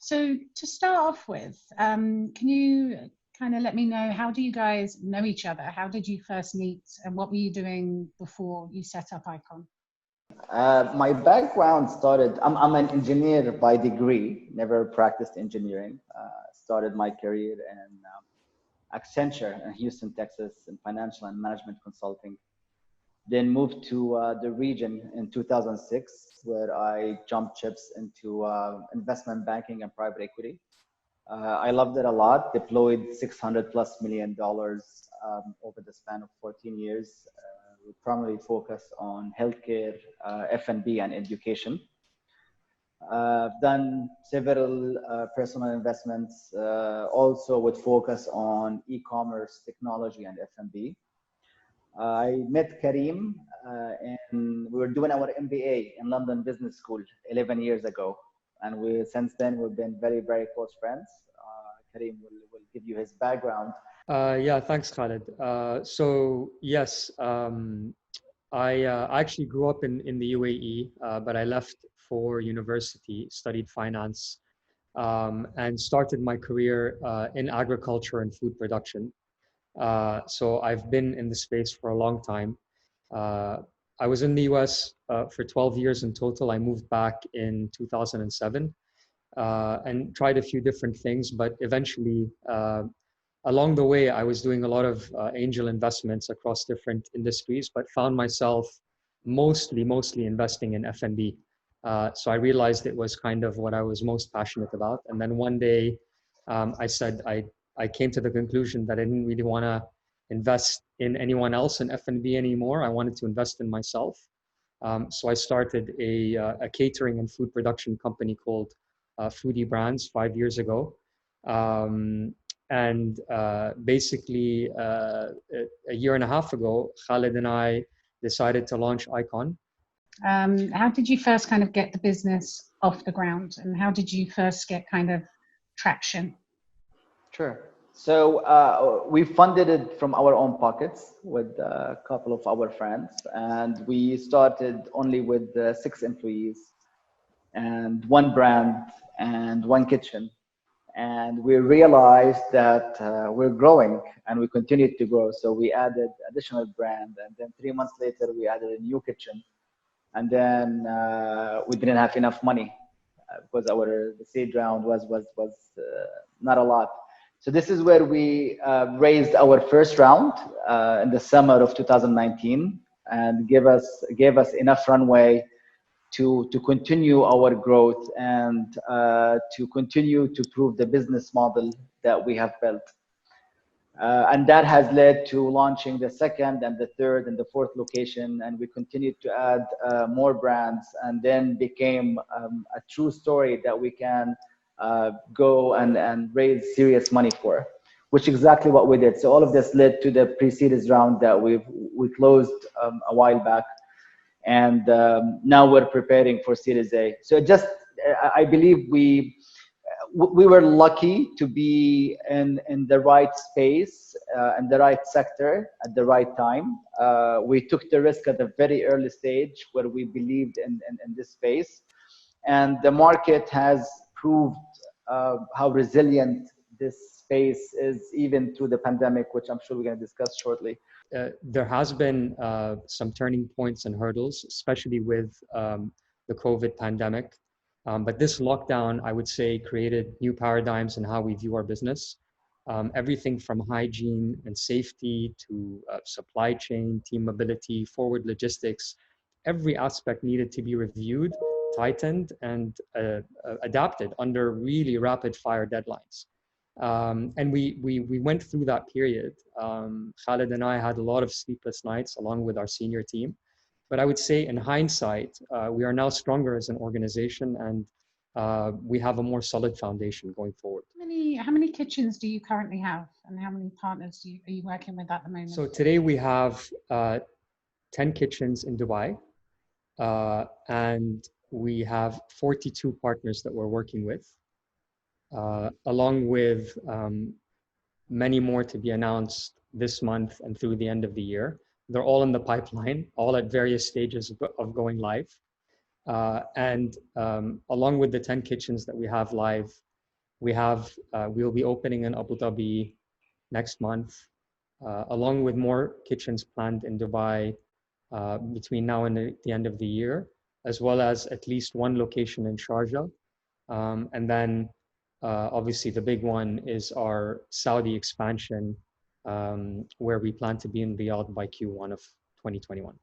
So to start off with, can you kind of let me know, how do you guys know each other? How did you first meet, and what were you doing before you set up iKcon? My background started, I'm an engineer by degree, never practiced engineering. Started my career in Accenture in Houston, Texas, in financial and management consulting. Then moved to the region in 2006, where I jumped ships into investment banking and private equity. I loved it a lot, deployed $600+ million over the span of 14 years. We primarily focus on healthcare, F&B, and education. I've done several personal investments, also with focus on e-commerce, technology, and F&B. I met Kareem and we were doing our MBA in London Business School 11 years ago. And since then, we've been very, very close friends. Kareem will give you his background. Yeah, thanks, Khaled. So yes, I actually grew up in the UAE, but I left for university, studied finance, and started my career in agriculture and food production. So I've been in the space for a long time. I was in the US for 12 years in total. I moved back in 2007 and tried a few different things, but eventually, along the way, I was doing a lot of angel investments across different industries, but found myself mostly investing in F&B. So I realized it was kind of what I was most passionate about. And then one day, I came to the conclusion that I didn't really want to invest in anyone else in F&B anymore. I wanted to invest in myself. So I started a catering and food production company called Foodie Brands 5 years ago. And basically, a year and a half ago, Khaled and I decided to launch iKcon. How did you first kind of get the business off the ground, and how did you first get kind of traction? Sure. So we funded it from our own pockets with a couple of our friends, and we started only with 6 employees and 1 brand and 1 kitchen. And we realized that we're growing, and we continued to grow. So we added additional brand, and then 3 months later, we added a new kitchen. And then we didn't have enough money because the seed round was not a lot. So this is where we raised our first round in the summer of 2019, and gave us enough runway to continue our growth and to continue to prove the business model that we have built. And that has led to launching the 2nd and the 3rd and the 4th location, and we continued to add more brands, and then became a true story that we can go and raise serious money for, which is exactly what we did. So all of this led to the pre-series round that we closed a while back. And now we're preparing for Series A. So I believe we were lucky to be in the right space and the right sector at the right time. We took the risk at a very early stage where we believed in this space. And the market has proved how resilient this space is, even through the pandemic, which I'm sure we're going to discuss shortly. There has been some turning points and hurdles, especially with the COVID pandemic. But this lockdown, I would say, created new paradigms in how we view our business. Everything from hygiene and safety to supply chain, team mobility, forward logistics, every aspect needed to be reviewed, tightened, and adapted under really rapid fire deadlines. And we went through that period. Khaled and I had a lot of sleepless nights along with our senior team. But I would say in hindsight, we are now stronger as an organization, and we have a more solid foundation going forward. How many kitchens do you currently have, and how many partners are you working with at the moment? So today we have 10 kitchens in Dubai, and we have 42 partners that we're working with, along with many more to be announced this month and through the end of the year. They're all in the pipeline, all at various stages of going live. And along with the 10 kitchens that we have live, we'll be opening in Abu Dhabi next month, along with more kitchens planned in Dubai between now and the end of the year, as well as at least one location in Sharjah. And then obviously the big one is our Saudi expansion, where we plan to be in Riyadh by Q1 of 2021.